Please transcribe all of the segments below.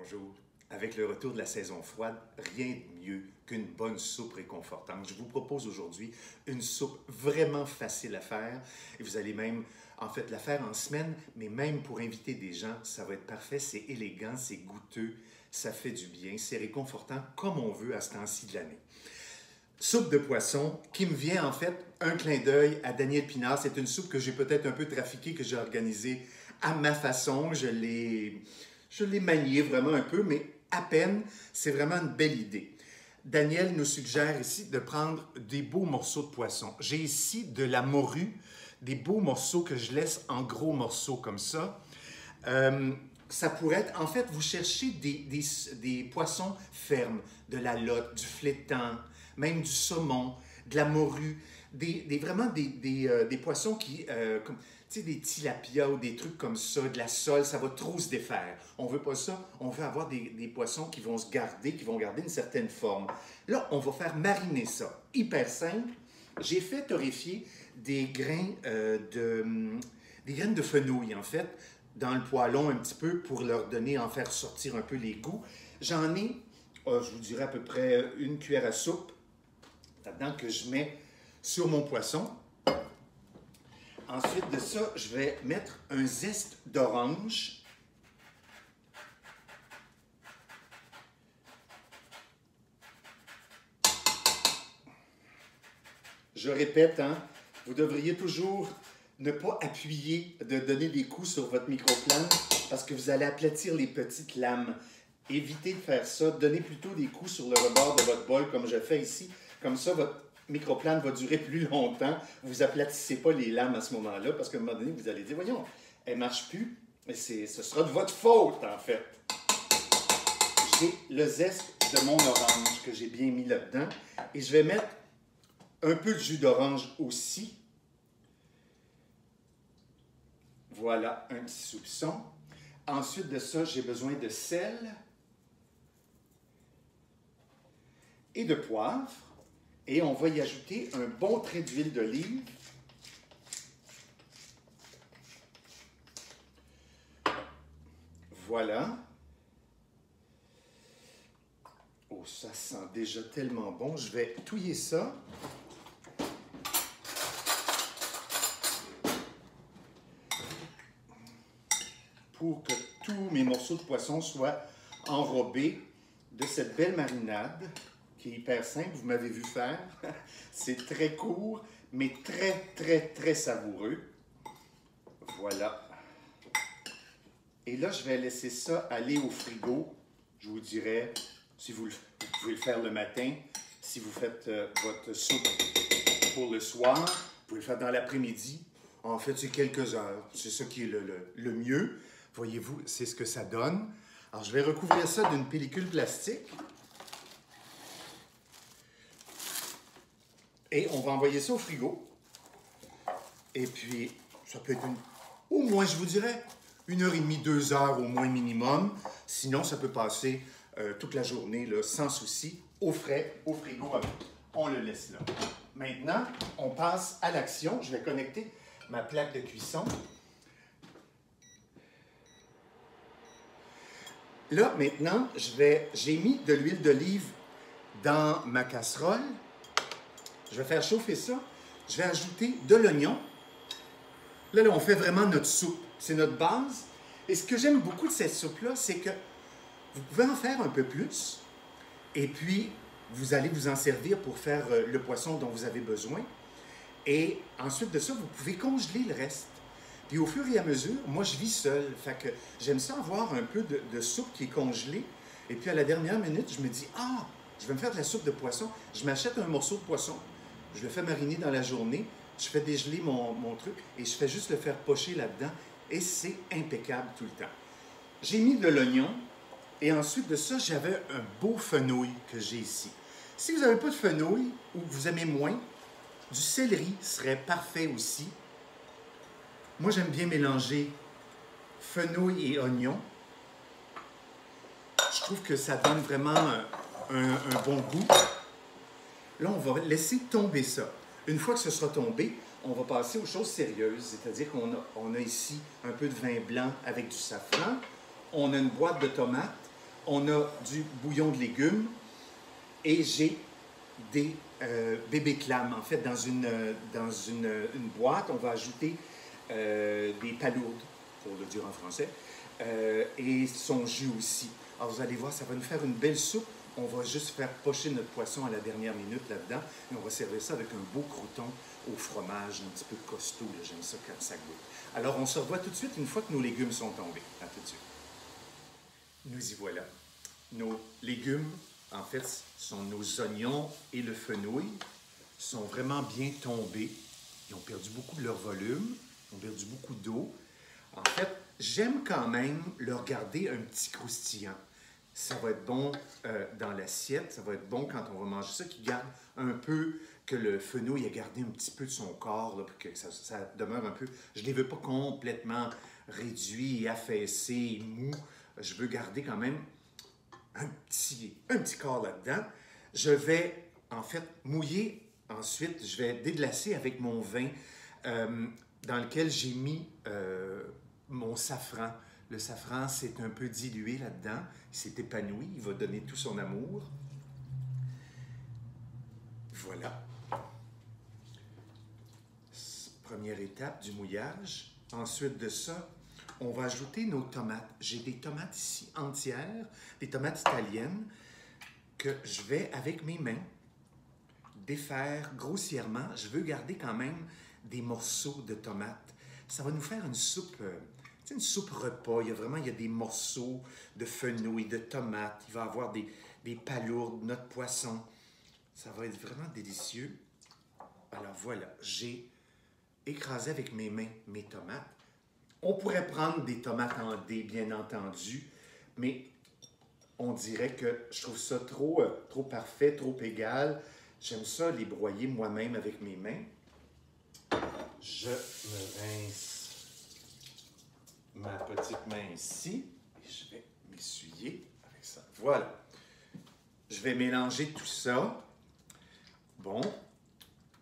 Bonjour. Avec le retour de la saison froide, rien de mieux qu'une bonne soupe réconfortante. Je vous propose aujourd'hui une soupe vraiment facile à faire et vous allez même la faire en semaine, mais même pour inviter des gens, ça va être parfait. C'est élégant, c'est goûteux, ça fait du bien, c'est réconfortant comme on veut à ce temps-ci de l'année. Soupe de poisson qui me vient en fait un clin d'œil à Daniel Pinard. C'est une soupe que j'ai peut-être un peu trafiquée, que j'ai organisée à ma façon. Je l'ai maniée vraiment un peu, mais à peine. C'est vraiment une belle idée. Daniel nous suggère ici de prendre des beaux morceaux de poisson. J'ai ici de la morue, des beaux morceaux que je laisse en gros morceaux comme ça. Ça pourrait être, en fait, vous cherchez des poissons fermes, de la lotte, du flétan, même du saumon, de la morue, vraiment des poissons qui, comme, tu sais, des tilapias ou des trucs comme ça, de la sole, ça va trop se défaire. On veut pas ça, on veut avoir des poissons qui vont se garder, qui vont garder une certaine forme. Là, on va faire mariner ça. Hyper simple. J'ai fait torréfier des graines de fenouil, en fait, dans le poêlon un petit peu pour leur donner, en faire sortir un peu les goûts. J'en ai, je vous dirais à peu près une cuillère à soupe là-dedans que je mets sur mon poisson. Ensuite de ça, je vais mettre un zeste d'orange. Je répète, hein, vous devriez toujours ne pas appuyer, de donner des coups sur votre microplane parce que vous allez aplatir les petites lames. Évitez de faire ça. Donnez plutôt des coups sur le rebord de votre bol comme je fais ici. Comme ça, votre microplane va durer plus longtemps. Vous aplatissez pas les lames à ce moment-là parce qu'à un moment donné, vous allez dire, voyons, elle ne marche plus. Mais ce sera de votre faute, en fait. J'ai le zeste de mon orange que j'ai bien mis là-dedans. Et je vais mettre un peu de jus d'orange aussi. Voilà, un petit soupçon. Ensuite de ça, j'ai besoin de sel et de poivre. Et on va y ajouter un bon trait d'huile d'olive. Voilà. Oh, ça sent déjà tellement bon. Je vais touiller ça. Pour que tous mes morceaux de poisson soient enrobés de cette belle marinade qui est hyper simple. Vous m'avez vu faire. C'est très court, mais très, très, très savoureux. Voilà. Et là, je vais laisser ça aller au frigo. Je vous dirais, si vous pouvez le faire le matin, si vous faites votre soupe pour le soir, vous pouvez le faire dans l'après-midi. En fait, c'est quelques heures. C'est ça qui est le mieux. Voyez-vous, c'est ce que ça donne. Alors, je vais recouvrir ça d'une pellicule plastique. Et on va envoyer ça au frigo. Et puis, ça peut être au moins, je vous dirais, 1h30, 2 heures au moins minimum. Sinon, ça peut passer toute la journée, là, sans souci, au frais, au frigo. On le laisse là. Maintenant, on passe à l'action. Je vais connecter ma plaque de cuisson. Là, maintenant, j'ai mis de l'huile d'olive dans ma casserole. Je vais faire chauffer ça. Je vais ajouter de l'oignon. Là, on fait vraiment notre soupe. C'est notre base. Et ce que j'aime beaucoup de cette soupe-là, c'est que vous pouvez en faire un peu plus. Et puis, vous allez vous en servir pour faire le poisson dont vous avez besoin. Et ensuite de ça, vous pouvez congeler le reste. Puis au fur et à mesure, moi, je vis seul. Fait que j'aime ça avoir un peu de soupe qui est congelée. Et puis à la dernière minute, je me dis, ah, je vais me faire de la soupe de poisson. Je m'achète un morceau de poisson. Je le fais mariner dans la journée. Je fais dégeler mon truc et je fais juste le faire pocher là-dedans. Et c'est impeccable tout le temps. J'ai mis de l'oignon. Et ensuite de ça, j'avais un beau fenouil que j'ai ici. Si vous n'avez pas de fenouil ou que vous aimez moins, du céleri serait parfait aussi. Moi, j'aime bien mélanger fenouil et oignon. Je trouve que ça donne vraiment un bon goût. Là, on va laisser tomber ça. Une fois que ce sera tombé, on va passer aux choses sérieuses. C'est-à-dire qu'on a ici un peu de vin blanc avec du safran. On a une boîte de tomates. on a du bouillon de légumes et j'ai des bébés clams. En fait, dans une boîte, on va ajouter des palourdes, pour le dire en français, et son jus aussi. Alors, vous allez voir, ça va nous faire une belle soupe. On va juste faire pocher notre poisson à la dernière minute là-dedans et on va servir ça avec un beau crouton au fromage, un petit peu costaud. J'aime ça quand ça goûte. Alors, on se revoit tout de suite une fois que nos légumes sont tombés. À tout de suite. Nous y voilà. Nos légumes, en fait, sont nos oignons et le fenouil, sont vraiment bien tombés. Ils ont perdu beaucoup de leur volume, ils ont perdu beaucoup d'eau. En fait, j'aime quand même leur garder un petit croustillant. Ça va être bon dans l'assiette, ça va être bon quand on va manger ça, qui garde un peu, que le fenouil ait gardé un petit peu de son corps, là, pour que ça demeure un peu... Je ne les veux pas complètement réduits, affaissés, mous. Je veux garder quand même un petit corps là-dedans. Je vais, en fait, mouiller. Ensuite, je vais déglacer avec mon vin dans lequel j'ai mis mon safran. Le safran s'est un peu dilué là-dedans. Il s'est épanoui. Il va donner tout son amour. Voilà. Première étape du mouillage. Ensuite de ça, on va ajouter nos tomates. J'ai des tomates ici entières, des tomates italiennes que je vais, avec mes mains, défaire grossièrement. Je veux garder quand même des morceaux de tomates. Ça va nous faire une soupe, une soupe repas. Il y a des morceaux de fenouil, de tomates. Il va y avoir des palourdes, notre poisson. Ça va être vraiment délicieux. Alors voilà, j'ai écrasé avec mes mains mes tomates. On pourrait prendre des tomates en dés, bien entendu, mais on dirait que je trouve ça trop parfait, trop égal. J'aime ça les broyer moi-même avec mes mains. Je me rince ma petite main ici et je vais m'essuyer avec ça. Voilà. Je vais mélanger tout ça. Bon,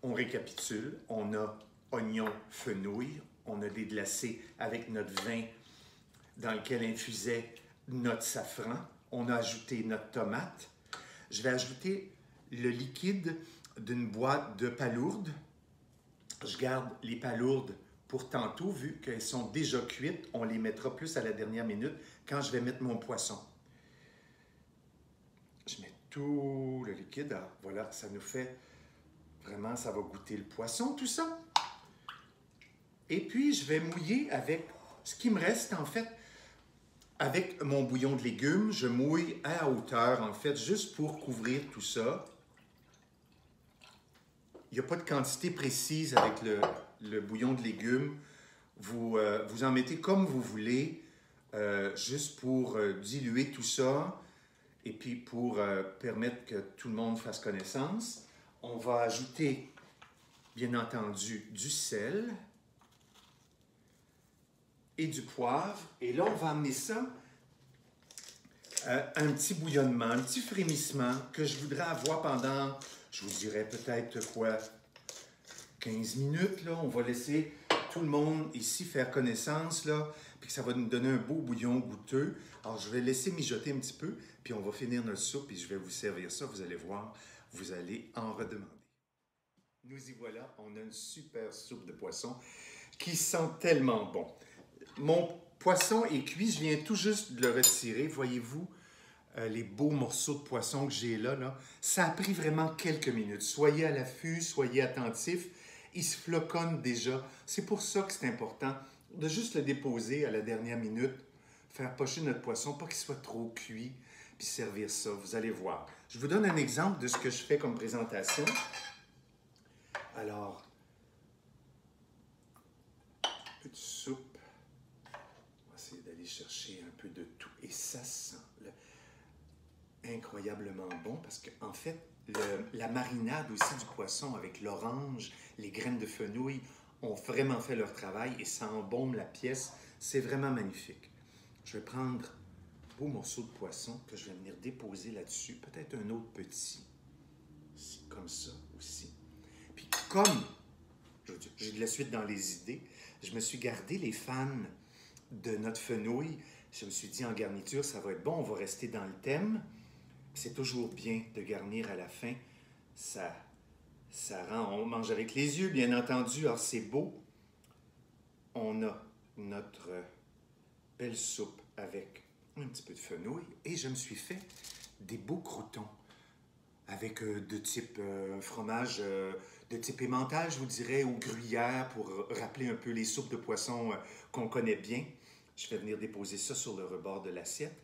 on récapitule. On a oignon, fenouil. On a déglacé avec notre vin dans lequel infusait notre safran. On a ajouté notre tomate. Je vais ajouter le liquide d'une boîte de palourdes. Je garde les palourdes pour tantôt, vu qu'elles sont déjà cuites. On les mettra plus à la dernière minute quand je vais mettre mon poisson. Je mets tout le liquide. Alors, voilà, ça nous fait vraiment, ça va goûter le poisson, tout ça. Et puis, je vais mouiller avec ce qui me reste, en fait, avec mon bouillon de légumes. Je mouille à hauteur, en fait, juste pour couvrir tout ça. Il n'y a pas de quantité précise avec le bouillon de légumes. Vous en mettez comme vous voulez, juste pour diluer tout ça et puis pour permettre que tout le monde fasse connaissance. On va ajouter, bien entendu, du sel et du poivre. Et là, on va amener ça un petit bouillonnement, un petit frémissement que je voudrais avoir pendant, je vous dirais peut-être quoi, 15 minutes. Là. On va laisser tout le monde ici faire connaissance, là, puis que ça va nous donner un beau bouillon goûteux. Alors, je vais laisser mijoter un petit peu, puis on va finir notre soupe, et je vais vous servir ça. Vous allez voir, vous allez en redemander. Nous y voilà, on a une super soupe de poisson qui sent tellement bon. Mon poisson est cuit, je viens tout juste de le retirer. Voyez-vous les beaux morceaux de poisson que j'ai là, là? Ça a pris vraiment quelques minutes. Soyez à l'affût, soyez attentifs. Il se floconne déjà. C'est pour ça que c'est important de juste le déposer à la dernière minute, faire pocher notre poisson, pas qu'il soit trop cuit, puis servir ça. Vous allez voir. Je vous donne un exemple de ce que je fais comme présentation. Alors, un peu de soupe. On va essayer d'aller chercher un peu de tout. Et ça sent incroyablement bon parce qu'en fait, la marinade aussi du poisson avec l'orange, les graines de fenouil ont vraiment fait leur travail et ça embaume la pièce. C'est vraiment magnifique. Je vais prendre un beau morceau de poisson que je vais venir déposer là-dessus. Peut-être un autre petit. Comme ça aussi. Puis comme j'ai de la suite dans les idées, je me suis gardé les fans de notre fenouil. je me suis dit en garniture, ça va être bon, on va rester dans le thème. C'est toujours bien de garnir à la fin. Ça rend, on mange avec les yeux, bien entendu, alors c'est beau. On a notre belle soupe avec un petit peu de fenouil et je me suis fait des beaux croûtons avec de type fromage de type emmental, je vous dirais, ou gruyère pour rappeler un peu les soupes de poisson qu'on connaît bien. Je vais venir déposer ça sur le rebord de l'assiette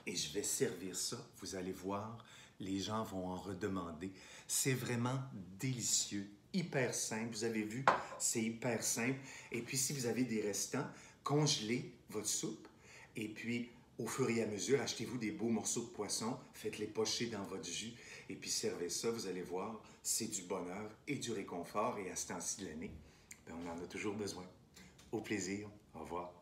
et je vais servir ça. Vous allez voir, les gens vont en redemander. C'est vraiment délicieux, hyper simple. Vous avez vu, c'est hyper simple. Et puis, si vous avez des restants, congelez votre soupe. Et puis, au fur et à mesure, achetez-vous des beaux morceaux de poisson, faites-les pocher dans votre jus. Et puis, servez ça, vous allez voir, c'est du bonheur et du réconfort. Et à ce temps-ci de l'année, ben, on en a toujours besoin. Au plaisir. Au revoir.